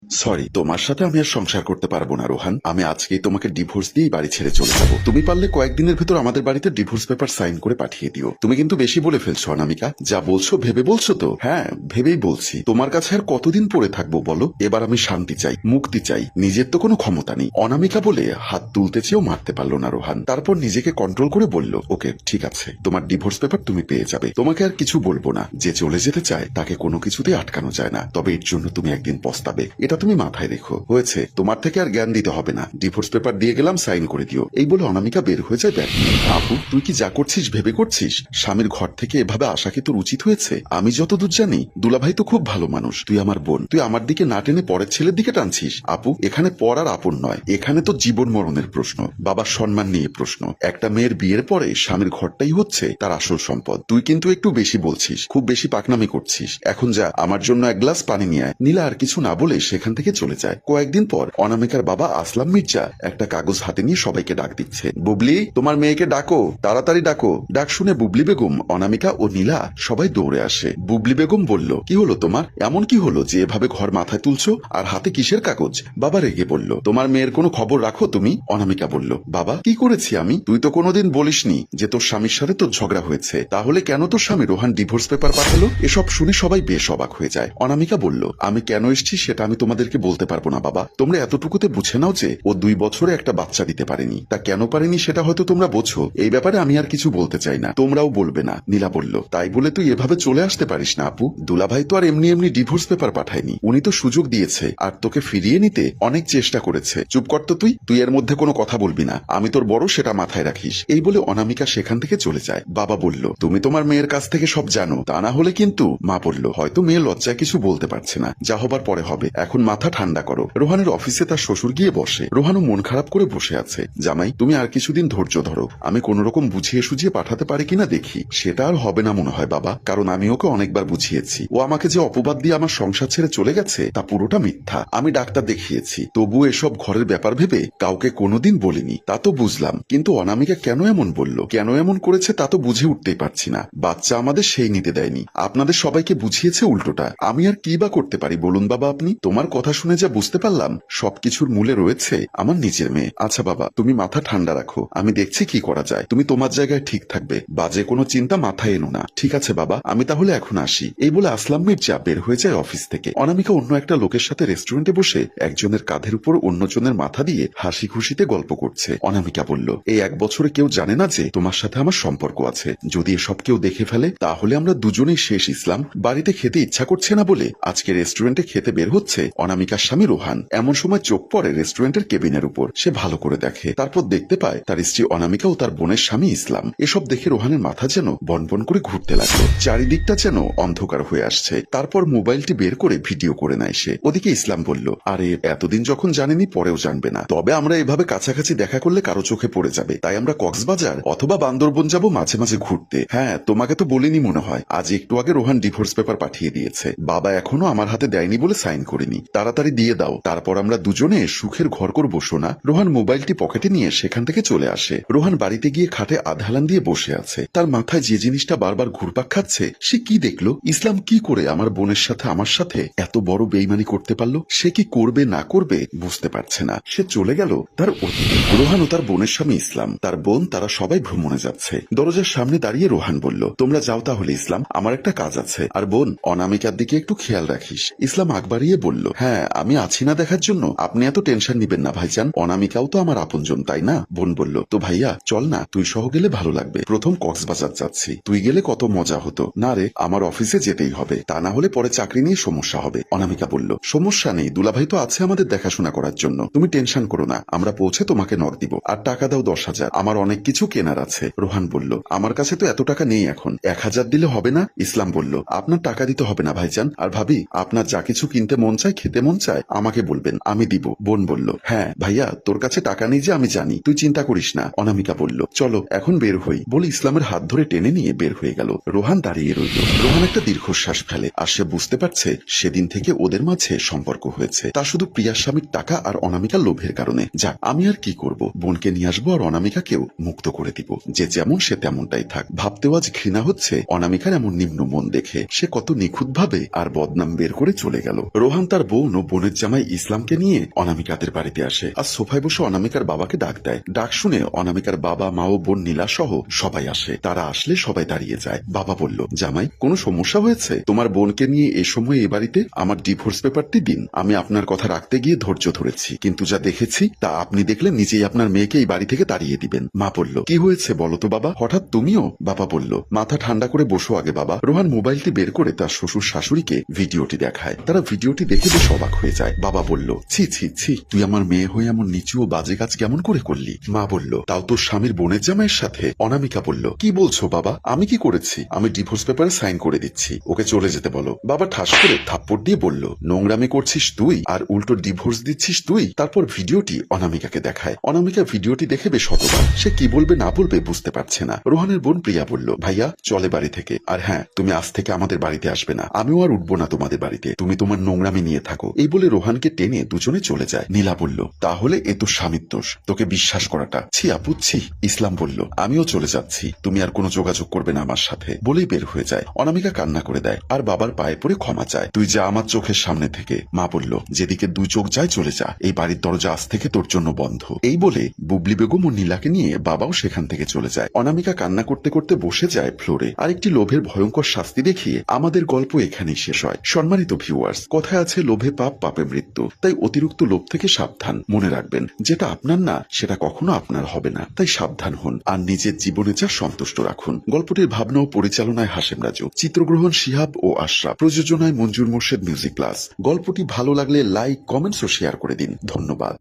Sorry, তোমার সাথে আমি আর সংসার করতে পারবো না রোহান। আমি আজকেই তোমাকে ডিভোর্স দিয়েই বাড়ি ছেড়ে চলে যাবো। তুমি পারলে কয়েকদিনের ভেতর আমাদের বাড়িতে ডিভোর্স পেপার সাইন করে পাঠিয়ে দিও। তুমি কিন্তু বেশি বলে ফেলছো অনামিকা। যা বলছো ভেবে বলছো তো? হ্যাঁ, ভেবেই বলছি। তোমার কাছে আর কতদিন পড়ে থাকবো বলো? এবার আমি শান্তি চাই, মুক্তি চাই। নিজের তো কোনো ক্ষমতা নেই। অনামিকা বলে হাত তুলতে চেয়েও মারতে পারলো না রোহান। তারপর নিজেকে কন্ট্রোল করে বলল, ওকে ঠিক আছে, তোমার ডিভোর্স পেপার তুমি পেয়ে যাবে। তোমাকে আর কিছু বলবো না। যে চলে যেতে চায় তাকে কোনো কিছুতেই আটকানো যায় না। তবে এর জন্য তুমি একদিন পস্তাবে, এটা তুমি মাথায় রেখো। হয়েছে, তোমার থেকে আর জ্ঞান দিতে হবে না। ডিভোর্স পেপার দিয়ে গেলাম, সাইন করে দিও। এই বলে অনামিকা বের হয়ে যায় ব্যাগ নিয়ে। আপু, তুই কি যা করছিস ভেবে করছিস? স্বামীর ঘর থেকে এভাবে আসা কি তোর উচিত হয়েছে? আমি যতদূর জানি দুলাভাই তো খুব ভালো মানুষ। তুই আমার বোন, তুই আমার দিকে না টেনে পরের ছেলের দিকে টানছিস। আপু, এখানে পর আর আপন নয়, এখানে তো জীবন মরণের প্রশ্ন, বাবার সম্মান নিয়ে প্রশ্ন। একটা মেয়ের বিয়ের পরে স্বামীর ঘরটাই হচ্ছে তার আসল সম্পদ। তুই কিন্তু একটু বেশি বলছিস, খুব বেশি পাকনামি করছিস। এখন যা, আমার জন্য এক গ্লাস পানি নিয়ে আয়। নীলা আর কিছু না বলে সেখান থেকে চলে যায়। কয়েকদিন পর অনামিকার বাবা আসলাম মির্জা একটা কাগজ হাতে নিয়ে সবাইকে ডাক দিচ্ছে। বুবলি, তোমার মেয়েকে ডাকো, তাড়াতাড়ি ডাকো। ডাক শুনে বুবলি বেগম, অনামিকা ও নীলা সবাই দৌড়ে আসে। বুবলি বেগম বলল, কি হলো তোমার? এমন কি হলো যে এভাবে ঘর মাথায় তুলছো? আর হাতে কিসের কাগজ? বাবা রেগে বলল, তোমার মেয়ের কোনো খবর রাখো তুমি? অনামিকা বলল, বাবা কি করেছি আমি? তুই তো কোনোদিন বলিসনি যে তোর স্বামীর সাথে তোর ঝগড়া হয়েছে। তাহলে কেন তোর স্বামী রোহান ডিভোর্স পেপার পাঠালো? এসব শুনে সবাই বেশ অবাক হয়ে যায়। অনামিকা বলল, আমি কেন এসেছি সেটা আমি তোমাদেরকে বলতে পারবো না বাবা। তোমরা এতটুকুতে বুঝে নাও যে ও 2 বছরে একটা বাচ্চা দিতে পারেনি। তা কেন পারেনি সেটা হয়তো তোমরা বোঝো। এই ব্যাপারে আমি আর কিছু বলতে চাই না, তোমরাও বলবে না। নীলা বলল, তাই বলে তুই এভাবে চলে আসতে পারিস না আপু। দুলাভাই তো আর এমনি এমনি ডিভোর্স পেপার পাঠায়নি। উনি তো সুযোগ দিয়েছে আর তোকে ফিরিয়ে নিতে অনেক চেষ্টা করেছে। চুপ কর তো তুই এর মধ্যে কোনো কথা বলবি না। আমি তোর বড়, সেটা মাথায় রাখিস। এই বলে অনামিকা সেখান থেকে চলে যায়। বাবা বলল, তুমি তোমার মেয়ের কাছ থেকে সব জানো, তা না হলে কিন্তু। মা বলল, হয়তো মেয়ে লজ্জায় কিছু বলতে পারছে না, যা হবার পরে হবে। এখন মাথা ঠান্ডা করো। রোহানের অফিসে তার শ্বশুর গিয়ে বসে। রোহানও মন খারাপ করে বসে আছে। জামাই, তুমি আর কিছুদিন ধৈর্য ধরো, আমি কোন রকম বুঝিয়ে সুঝিয়ে পাঠাতে পারি কিনা দেখি। সেটা আর হবে না মনে হয় বাবা, কারণ আমি ওকে অনেকবার বুঝিয়েছি। ও আমাকে যে অপবাদ দিয়ে আমার সংসার ছেড়ে চলে গেছে তা পুরোটা মিথ্যা। আমি ডাক্তার দেখিয়েছি, তবু এসব ঘরের ব্যাপার ভেবে কাউকে কোনোদিন বলিনি। তা তো বুঝলাম, কিন্তু অনামিকা কেন এমন বলল, কেন এমন করেছে তা তো বুঝে উঠতেই পারছি না। বাচ্চা আমাদের সেই নিতে দেয়নি, আপনাদের সবাইকে বুঝিয়েছে উল্টোটা। আমি আর কি বা করতে পারি বলুন বাবা আপনি? তোমার কথা শুনে যা বুঝতে পারলাম, সবকিছুর মূলে রয়েছে আমার নিজের মেয়ে। আচ্ছা বাবা, তুমি মাথা ঠান্ডা রাখো, আমি দেখছি কি করা যায়। তুমি তোমার জায়গায় ঠিক থাকবে, বাজে কোনো চিন্তা মাথায় এনো না। ঠিক আছে বাবা, আমি তাহলে এখন আসি। এই বলে আসলাম মির্জা বের হয়ে যায় অফিস থেকে। অনামিকা অন্য একটা লোকের সাথে রেস্টুরেন্টে বসে একজনের কাঁধের উপর অন্যজনের মাথা দিয়ে হাসি খুশিতে গল্প করছে। অনামিকা বলল, এই 1 বছরে কেউ জানে না যে তোমার সাথে আমার সম্পর্ক আছে। যদি এসব কেউ দেখে ফেলে তাহলে আমরা দুজনেই শেষ। ইসলাম বাড়িতে খেতে ইচ্ছা করছে না বলে আজকে রেস্টুরেন্টে খেতে বের হচ্ছে অনামিকার স্বামী রোহান। এমন সময় চোখ পড়ে রেস্টুরেন্টের কেবিনের উপর। সে ভালো করে দেখে, তারপর দেখতে পায় তার স্ত্রী অনামিকা ও তার বোনের স্বামী ইসলাম। এসব দেখে রোহানের মাথা যেন বনবন করে ঘুরতে লাগলো, চারিদিকটা যেন অন্ধকার হয়ে আসছে। তারপর মোবাইলটি বের করে ভিডিও করে নেয় সে। ওদিকে ইসলাম বলল, আরে এতদিন যখন জানেনি পরেও জানবে না। তবে আমরা এভাবে কাছাকাছি দেখা করলে কারো চোখে পড়ে যাবে, তাই আমরা কক্সবাজার অথবা বান্দরবন যাব মাঝে মাঝে ঘুরতে। হ্যাঁ, তোমাকে তো বলিনি মনে হয়। আজ একটু আগে রোহান ডিভোর্স পেপার পাঠিয়ে দিয়েছে। বাবা এখনো আমার হাতে দেয়নি বলে সাইন করিনি। তাড়াতাড়ি দিয়ে দাও, তারপর আমরা দুজনে সুখের ঘর করব সোনা। রোহান মোবাইলটি পকেটে নিয়ে সেখান থেকে চলে আসে। রোহান বাড়িতে গিয়ে খাটে আধালান দিয়ে বসে আছে। তার মাথায় যে জিনিসটা বারবার ঘুরপাক খাচ্ছে, সে কি দেখলো? ইসলাম কি করে আমার বোনের সাথে আমার সাথে এত বড় বেইমানি করতে পারলো? সে কি করবে না করবে বুঝতে পারছে না। সে চলে গেল তার অতীতে। রোহান ও তার বোনের স্বামী ইসলাম, তার বোন, তারা সবাই ভ্রমণে যাচ্ছে। দরজার সামনে দাঁড়িয়ে রোহান বলল, তোমরা যাও তাহলে ইসলাম, আমার একটা কাজ আছে। আর বোন, অনামিকার দিকে একটু খেয়াল রাখিস। ইসলাম আগ বাড়িয়ে বলল, হ্যাঁ আমি আছি না দেখার জন্য? আপনি এত টেনশন নিবেন না ভাইজান, অনামিকাও তো আমার আপনজন তাই না? বোন বলল, তো ভাইয়া চল না, তুই সহ গেলে ভালো লাগবে। প্রথম কক্সবাজার যাচ্ছি, তুই গেলে কত মজা হতো। না রে, আমার অফিসে যেতেই হবে, তা না হলে পরে চাকরি নিয়ে সমস্যা হবে। অনামিকা বলল, সমস্যা নেই, দুলাভাই তো আছে আমাদের দেখাশোনা করার জন্য, তুমি টেনশন করো না। আমরা পৌঁছে তোমাকে নক দিব। আর টাকা দাও 10,000, আমার অনেক কিছু কেনার আছে। রোহান বলল, আমার কাছে তো এত টাকা নেই এখন, 1,000 দিলে হবে না? ইসলাম বলল, আপনার টাকা দিতে হবে না ভাইজান। আর ভাবি, আপনার যা কিছু কিনতে মন চায়, খেতে মন চায়, আমাকে বলবেন, আমি দিব। বোন বলল, হ্যাঁ ভাইয়া, তোর কাছে টাকা নেই যে আমি জানি, তুই চিন্তা করিস না। অনামিকা বলল, চলো এখন বের হই বলে ইসলামের হাত ধরে টেনে নিয়ে বের হয়ে গেল। রোহান দাঁড়িয়ে রইল। রোহান একটা দীর্ঘশ্বাস ফেলে, আর সে বুঝতে পারছে সেদিন থেকে ওদের মাঝে সম্পর্ক হয়েছে তা শুধু প্রিয়ার স্বামীর টাকা আর অনামিকার লোভের কারণে। যাক, আমি আর কি করব, বোনকে নিয়ে আসবো আর অনামিকাকেও মুক্ত করে দিব। যে যেমন সে তেমনটাই থাক। ভাবতেও আজ ঘৃণা হচ্ছে অনামিকার এমন নিম্ন মন দেখে। সে কত নিখুঁত ভাবে আর বদনাম বের করে চলে গেল। রোহান তার বোন বোন ও বোনের জামাই ইসলামকে নিয়ে অনামিকাদের বাড়িতে আসে আর সোফায় বসে অনামিকার বাবাকে ডাক দেয়। ডাক শুনে অনামিকার বাবা, মা ও বোন নীলা সহ সবাই আসে। তারা আসলে সবাই দাঁড়িয়ে যায়। বাবা বলল, জামাই কোনো সমস্যা হয়েছে? তোমার বোনকে নিয়ে এ সময় এ বাড়িতে? আমার ডিভোর্স পেপারটি দিন। আমি আপনার কথা রাখতে গিয়ে ধৈর্য ধরেছি, কিন্তু যা দেখেছি তা আপনি দেখলে নিজেই আপনার মেয়েকে এই বাড়ি থেকে তাড়িয়ে দিবেন। মা বলল, কি হয়েছে বলো তো বাবা, হঠাৎ তুমিও? বাবা বলল, মাথা ঠান্ডা করে বসো আগে বাবা। রোহান মোবাইলটি বের করে তার শ্বশুর শাশুড়িকে ভিডিওটি দেখায়। তারা ভিডিওটি দেখে বেশ অবাক হয়ে যায়। বাবা বলল, ছি ছি ছি, তুই আমার মেয়ে হয়ে এমন নিচু ও বাজে কাজ কেমন করে করলি? মা বলল, তাও তোর স্বামীর বোনের জামাইয়ের সাথে? অনামিকা বলল, কি বলছো বাবা, আমি কি করেছি? আমি ডিভোর্স পেপারে সাইন করে দিচ্ছি, ওকে চলে যেতে বলো। বাবা ঠাস করে থাপ্পড় দিয়ে বলল, নোংরামি করছিস তুই আর উল্টো ডিভোর্স দিচ্ছিস তুই? তারপর ভিডিওটি অনামিকাকে দেখায়। অনামিকা ভিডিওটি দেখে বেশ হতবাক। সে কি বলবে না বলবে বুঝতে পারছে না। রোহানের বোন প্রিয়া বলল, ভাইয়া চলে বাড়ি থেকে। আর হ্যাঁ, তুমি আজ থেকে আমাদের বাড়িতে আসবে না, আমিও আর উঠবো না তোমাদের বাড়িতে, তুমি তোমার নোংরামি নিয়ে থাকো। এই বলে রোহানকে টেনে দুজনে চলে যায়। নীলা বলল, তাহলে এ তো স্বামীর দোষ, তোকে বিশ্বাস করাটা। ছি আপু ছি। ইসলাম বলল, আমিও চলে যাচ্ছি, তুমি আর কোনো যোগাযোগ করবে না আমার সাথে, বলেই বের হয়ে যায়। অনামিকা কান্না করে দেয় আর বাবার পায়ে পড়ে ক্ষমা চায়। তুই যা আমার চোখের সামনে থেকে। মা বলল, যেদিকে দুই চোখ যায় চলে যা, এই বাড়ির দরজা আজ থেকে তোর জন্য বন্ধ। এই বলে বুবলি বেগম ও নীলাকে নিয়ে বাবাও সেখান থেকে চলে যায়। অনামিকা কান্না করতে করতে বসে যায় ফ্লোরে। আরেকটি লোভের ভয়ঙ্কর শাস্তি দেখিয়ে আমাদের গল্প এখানেই শেষ হয়। সম্মানিত ভিউয়ার্স, কথায় আছে লোভে পাপ, পাপে মৃত্যু। তাই অতিরিক্ত লোভ থেকে সাবধান। মনে রাখবেন, যেটা আপনার না সেটা কখনো আপনার হবে না। তাই সাবধান হন আর নিজের জীবনে যা সন্তুষ্ট রাখুন। গল্পটির ভাবনা ও পরিচালনায় হাশেম রাজু, চিত্রগ্রহণ শিহাব ও আশরাফ, প্রযোজনায় মঞ্জুর মোর্শেদ মিউজিক প্লাস। গল্পটি ভালো লাগলে লাইক, কমেন্টস ও শেয়ার করে দিন। ধন্যবাদ।